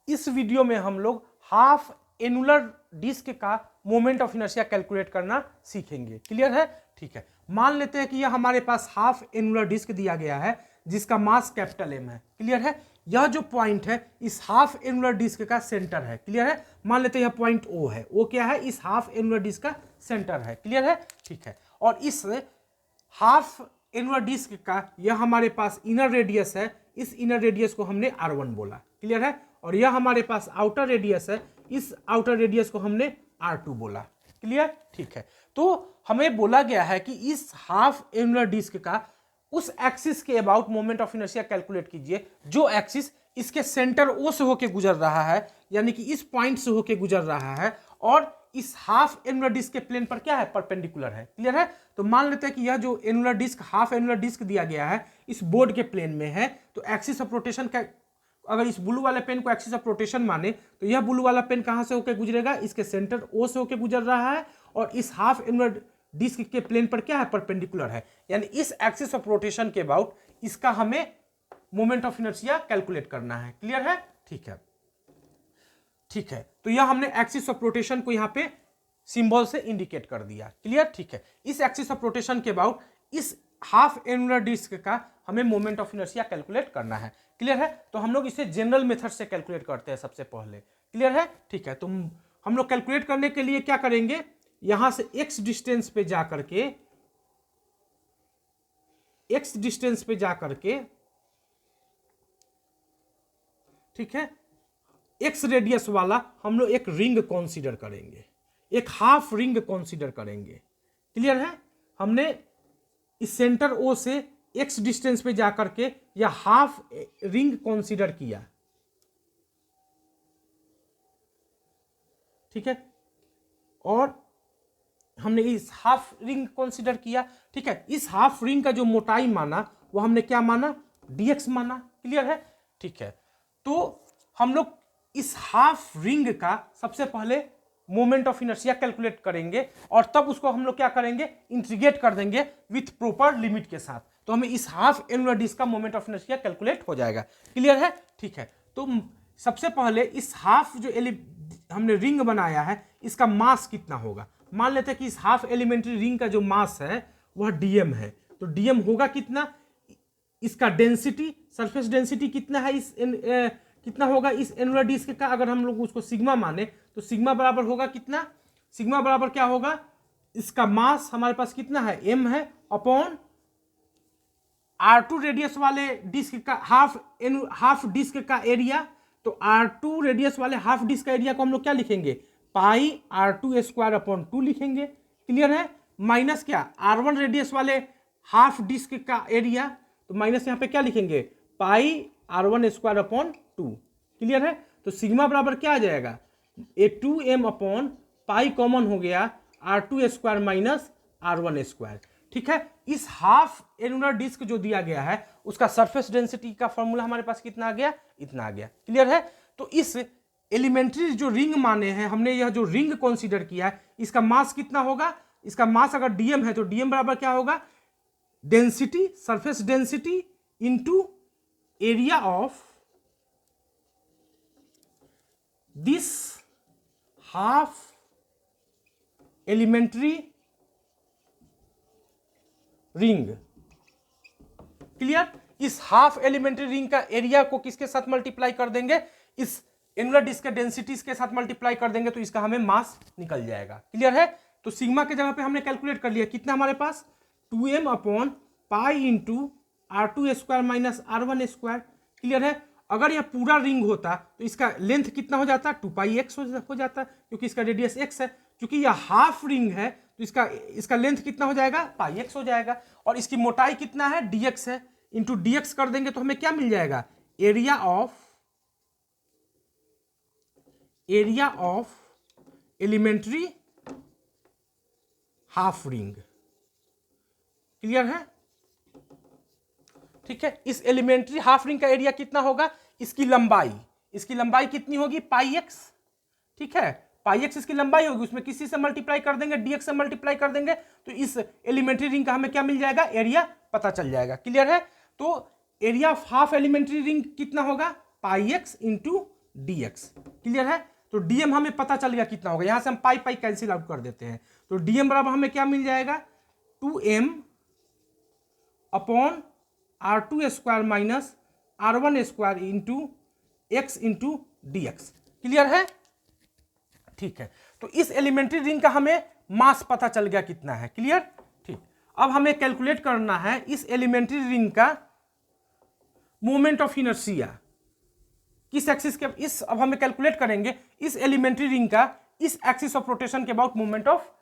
इस वीडियो में हम लोग हाफ एनुलर डिस्क का मोमेंट ऑफ इनर्शिया कैलकुलेट करना सीखेंगे। क्लियर है? ठीक है। मान लेते हैं कि यह हमारे पास हाफ एनुलर डिस्क दिया गया है जिसका मास कैपिटल एम है। क्लियर है? यह जो पॉइंट है इस हाफ एनुलर डिस्क का सेंटर है। क्लियर है? मान लेते हैं यह पॉइंट ओ है। ओ क्या है? इस हाफ एनुलर डिस्क का सेंटर है। क्लियर है? ठीक है। और इस हाफ एनुलर डिस्क का यह हमारे पास इनर रेडियस है। इस इनर रेडियस को हमने R1 बोला। क्लियर है? और यह हमारे पास आउटर रेडियस है। इस आउटर रेडियस को हमने R2 बोला। क्लियर? ठीक है। तो हमें बोला गया है कि इस हाफ एनुलर डिस्क का उस एक्सिस के about moment of inertia calculate कीजिए जो एक्सिस इसके सेंटर ओ से होके गुजर रहा है, यानी कि इस पॉइंट से होके गुजर रहा है और इस हाफ एनुलर डिस्क के प्लेन पर क्या है? परपेंडिकुलर है। क्लियर है? तो मान लेते हैं कि यह जो annular disc half annular disc दिया गया है इस बोर्ड के प्लेन में है, तो एक्सिस ऑफ रोटेशन का अगर इस ब्लू वाले पेन को एक्सिस ऑफ रोटेशन माने तो यह ब्लू वाला पेन कहां से होकर गुजरेगा? इसके सेंटर ओ से होकर गुजर रहा है और इस हाफ एनुलर डिस्क के प्लेन पर क्या है? परपेंडिकुलर है। यानी इस एक्सिस ऑफ रोटेशन के अबाउट इसका हमें मोमेंट ऑफ इनर्शिया कैलकुलेट करना है। क्लियर है? ठीक है। ठीक है। तो यह हमने एक्सिस ऑफ रोटेशन को यहां पे सिंबल से इंडिकेट कर दिया। क्लियर? ठीक है। इस एक्सिस ऑफ रोटेशन के अबाउट इस हाफ एनुलर डिस्क का हमें मोमेंट ऑफ इनर्शिया कैलकुलेट करना है। क्लियर है? तो हम लोग इसे जनरल मेथड से कैलकुलेट करते हैं सबसे पहले। क्लियर है? ठीक है। तो हम लोग कैलकुलेट करने के लिए क्या करेंगे? यहां से x डिस्टेंस पे जा करके ठीक है, x रेडियस वाला हम लोग एक रिंग कंसीडर करेंगे, एक हाफ रिंग कंसीडर करेंगे। क्लियर है? हमने इस सेंटर ओ से x डिस्टेंस पे जाकर के या हाफ रिंग कंसीडर किया। ठीक है, और हमने इस हाफ रिंग कंसीडर किया। ठीक है, इस हाफ रिंग का जो मोटाई माना वो हमने क्या माना? dx माना। क्लियर है? ठीक है। तो हम लोग इस हाफ रिंग का सबसे पहले मोमेंट ऑफ इनर्शिया कैलकुलेट करेंगे और तब उसको हम लोग क्या करेंगे? इंटीग्रेट कर देंगे विथ प्रॉपर लिमिट के साथ। तो हमें इस हाफ एनुलर डिस्क का मोमेंट ऑफ इनर्शिया कैलकुलेट हो जाएगा। क्लियर है? ठीक है। तो सबसे पहले इस हाफ जो हमने रिंग बनाया है इसका मास कितना होगा? मान लेते हैं कि इस हाफ एलिमेंट्री रिंग का जो मास है वह dm है। तो dm होगा कितना? इसका डेंसिटी, सरफेस डेंसिटी कितना है? कितना होगा इस एनुलर डिस्क का? अगर हम लोग उसको सिग्मा माने तो सिग्मा बराबर होगा कितना? सिग्मा बराबर क्या होगा? इसका मास हमारे पास कितना है? m है अपॉन R2 रेडियस वाले डिस्क का हाफ डिस्क का एरिया। तो R2 रेडियस वाले हाफ डिस्क का एरिया को हम लोग क्या लिखेंगे? पाई R2 स्क्वायर अपॉन 2 लिखेंगे। क्लियर है? माइनस क्या? R1 रेडियस वाले हाफ डिस्क का एरिया, तो माइनस यहां पे क्या लिखेंगे? पाई R1 स्क्वायर अपॉन 2। क्लियर है? तो सिग्मा बराबर क्या आ जाएगा? 2m अपॉन पाई कॉमन हो गया R2 square minus R1 square. ठीक है, इस हाफ एनुलर डिस्क जो दिया गया है उसका सरफेस डेंसिटी का फॉर्मूला हमारे पास कितना आ गया? इतना आ गया। क्लियर है? तो इस एलिमेंट्री जो रिंग माने हैं, हमने यह जो रिंग कंसीडर किया है इसका मास कितना होगा? इसका मास अगर dm है तो dm बराबर क्या होगा? Density, surface density into area of this half elementary ring. Clear? इस हाफ एलिमेंट्री रिंग का एरिया को किसके साथ मल्टीप्लाई कर देंगे? इस एनुलर डिस्क के डेंसिटीज के साथ मल्टीप्लाई कर देंगे तो इसका हमें मास निकल जाएगा। क्लियर है? तो सिग्मा के जगह पे हमने कैलकुलेट कर लिया कितना हमारे पास? 2m upon pi into R2 square minus R1 square. Clear है? अगर यह पूरा रिंग होता तो इसका लेंथ कितना हो जाता? 2πx हो जाता, क्योंकि इसका रेडियस x है। क्योंकि यह हाफ रिंग है तो इसका लेंथ कितना हो जाएगा? πx हो जाएगा। और इसकी मोटाई कितना है? dx है। इंटू dx कर देंगे तो हमें क्या मिल जाएगा? Area of elementary half ring. Clear है? ठीक है, इस एलिमेंट्री हाफ रिंग का एरिया कितना होगा? इसकी लंबाई कितनी होगी? πx। ठीक है, πx इसकी लंबाई होगी, उसमें किसी से मल्टीप्लाई कर देंगे, dx से मल्टीप्लाई कर देंगे तो इस एलिमेंट्री रिंग का हमें क्या मिल जाएगा? एरिया पता चल जाएगा। क्लियर है? तो area of half elementary ring कितना होगा? πx into dx। क्लियर है? तो dm हमें पता चल गया कितना होगा, यहां से हम पाई पाई कैंसिल आउट कर देते हैं, तो dm बराबर हमें क्या मिल जाएगा, 2m upon r2 square minus r1 square into x into d x. Clear है? ठीक है, तो इस एलिमेंट्री रिंग का हमें मास पता चल गया कितना है। क्लियर? ठीक, अब हमें कैलकुलेट करना है इस एलिमेंट्री रिंग का मोमेंट ऑफ इनर्शिया किस एक्सिस के, इस अब हमें कैलकुलेट करेंगे इस एलिमेंट्री रिंग का इस एक्सिस ऑफ रोटेशन के about moment of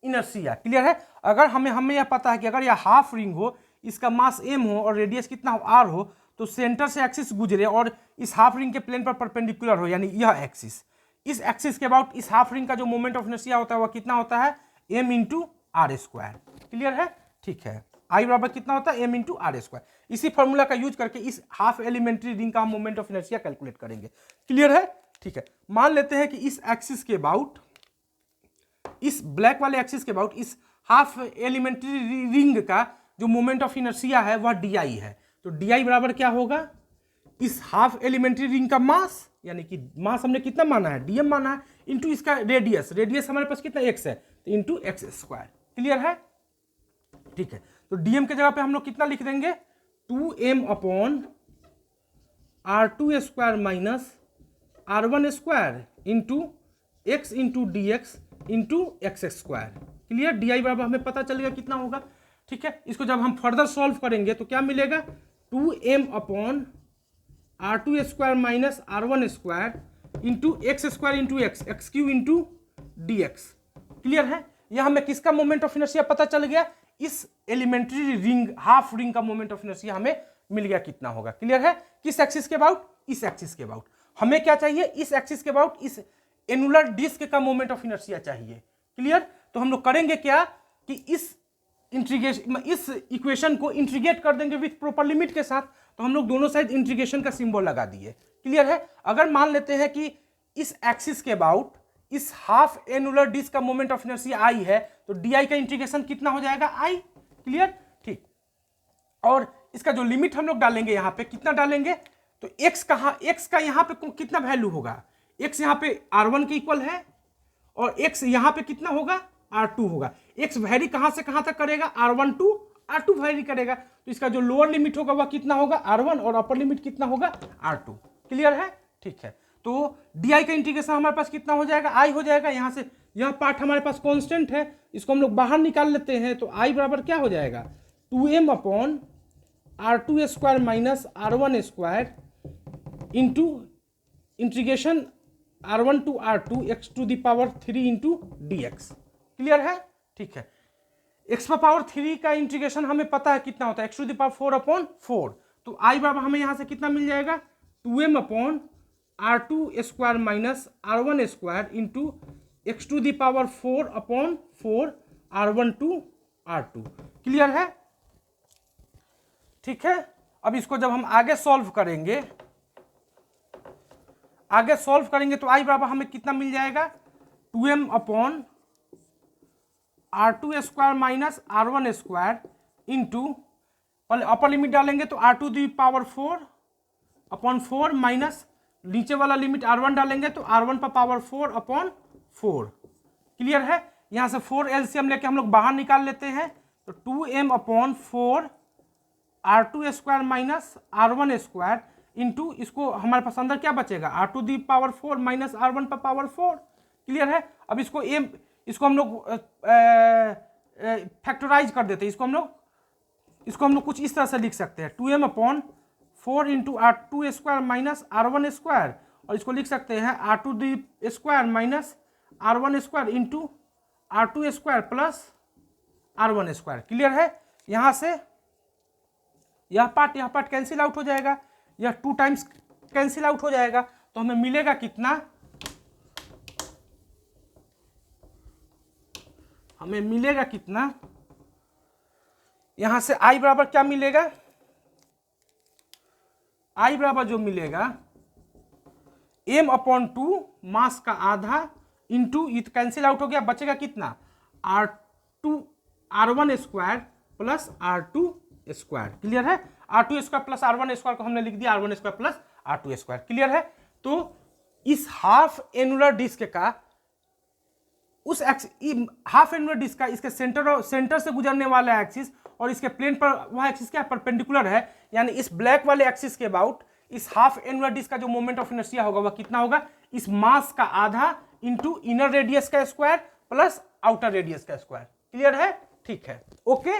inertia. Clear है? अगर हमें यह पता है कि अगर यह हाफ रिंग हो, इसका मास m हो और रेडियस कितना हो, r हो, तो सेंटर से एक्सिस गुजरे और इस हाफ रिंग के प्लेन पर परपेंडिकुलर हो, यानी यह एक्सिस, इस एक्सिस के अबाउट इस हाफ रिंग का जो मोमेंट ऑफ इनर्शिया होता है वह कितना होता है, m into r square. Clear है? ठीक है, I बराबर कितना होता है, m इंटू आर स्क्वायर। इसी फॉर्मूला का यूज करके इस हाफ एलिमेंट्री रिंग का मोमेंट ऑफ इनर्शिया कैलकुलेट करेंगे। क्लियर है? ठीक है, मान लेते हैं कि इस एक्सिस के अबाउट, इस ब्लैक वाले एक्सिस के अबाउट इस हाफ एलिमेंट्री रिंग का जो मोमेंट ऑफ इनर्शिया है वह डी आई है। तो डी आई बराबर क्या होगा, इस हाफ एलिमेंट्री रिंग का मास, यानी कि मास हमने कितना माना है, डीएम माना है, इंटू इसका रेडियस, रेडियस हमारे पास कितना एक्स है, तो इंटू एक्स स्क्वायर। क्लियर है? ठीक है, तो डीएम के जगह पे हम लोग कितना लिख देंगे, 2m upon r2 square minus r1 square into x into d x into x square. Clear? D I बराबर हमें पता चलेगा कितना होगा। ठीक है, इसको जब हम फर्दर सॉल्व करेंगे तो क्या मिलेगा, 2m upon r2 square minus r1 square into x square into x, x Q into d x. Clear है? यह हमें किसका मोमेंट ऑफ इनर्शिया पता चल गया, इस एलिमेंट्री रिंग, हाफ रिंग का मोमेंट ऑफ इनर्शिया हमें मिल गया कितना होगा। क्लियर है? किस एक्सिस के अबाउट, इस एक्सिस के अबाउट। हमें क्या चाहिए, इस एक्सिस के अबाउट इस एनुलर डिस्क का मोमेंट ऑफ इनर्शिया चाहिए। क्लियर? तो हम लोग करेंगे क्या कि इस इंटीग्रेशन, इस इक्वेशन को इंटीग्रेट कर देंगे विथ प्रॉपर लिमिट के साथ, तो हम लोग दोनों साइड इंटीग्रेशन का सिंबल लगा दिए। क्लियर है? अगर मान लेते हैं कि इस एक्सिस के अबाउट इस हाफ एनुलर डिस्क का मोमेंट ऑफ इनर्शिया आई है, तो डी आई का इंटीग्रेशन कितना हो जाएगा, आई। क्लियर? ठीक, और इसका जो लिमिट हम लोग डालेंगे यहां पे कितना डालेंगे, तो x कहां, x का यहां पे कितना वैल्यू होगा, x यहां पे r1 के इक्वल है और x यहां पे कितना होगा, r2 होगा। x वैरी कहां से कहां तक करेगा, r1 टू r2 वैरी करेगा, तो इसका जो लोअर लिमिट होगा वह कितना होगा, r1, और अपर लिमिट कितना होगा, r2। क्लियर है? ठीक है, तो डी का इंटीग्रेशन हमारे पास कितना हो जाएगा, आई हो जाएगा। यहां से यह पार्ट हमारे पास कांस्टेंट है, इसको हम लोग बाहर निकाल लेते हैं, तो आई बराबर क्या हो जाएगा, 2m upon r2 square minus r1 square into integration r1 to r2 x to the power 3 into d x. Clear है? ठीक है, x पावर 3 का इंटीग्रेशन हमें पता है कितना होता है, x to the power 4 upon 4, तो आई बराबर हमें यहां से कितना मिल जाएगा, 2m upon r2 square minus r1 square into x to the power 4 upon 4 r1 to r2। Clear है? ठीक है, अब इसको जब हम आगे सॉल्व करेंगे, तो आई बराबर हमें कितना मिल जाएगा, 2m upon r2 square minus r1 square into, पहले अपर लिमिट डालेंगे तो r2 the power 4 upon 4 minus नीचे वाला लिमिट r1 डालेंगे तो r1 पर पावर 4 अपॉन 4। क्लियर है? यहां से 4 एलसीएम लेके हम लोग बाहर निकाल लेते हैं, तो 2m upon 4 r2 square minus r1 square into, इसको हमारे पास अंदर क्या बचेगा, r2 the power 4 minus r1 पर पावर 4। क्लियर है? अब इसको हम लोग फैक्टराइज कर देते हैं, इसको हम लोग कुछ इस तरह से लिख सकते हैं, 2m upon 4 into r2 square minus r1 square, और इसको लिख सकते हैं r2 the square minus r1 square into r2 square plus r1 square. Clear है? यहां से यह पार्ट कैंसिल आउट हो जाएगा, यह 2 टाइम्स कैंसिल आउट हो जाएगा, तो हमें मिलेगा कितना, यहां से आई बराबर क्या मिलेगा, आई बराबर जो मिलेगा m अपॉन 2 मास का आधा इंटू, ये कैंसिल आउट हो गया, बचेगा कितना, r1 square plus r2 square. Clear है? r2 square plus r1 square को हमने लिख दिया r1 square plus r2 square. Clear है? तो इस हाफ एनुलर डिस्क का उस हाफ एनुलर डिस्क का इसके सेंटर से गुजरने वाला एक्सिस और इसके प्लेन पर वह एक्सिस क्या परपेंडिकुलर है, यानी इस ब्लैक वाले एक्सिस के अबाउट इस हाफ एनुलर डिस्क का जो मोमेंट ऑफ इनर्शिया होगा वह कितना होगा, इस मास का आधा इंटू इनर रेडियस का स्क्वायर प्लस आउटर रेडियस का स्क्वायर। क्लियर है? ठीक है, ओके।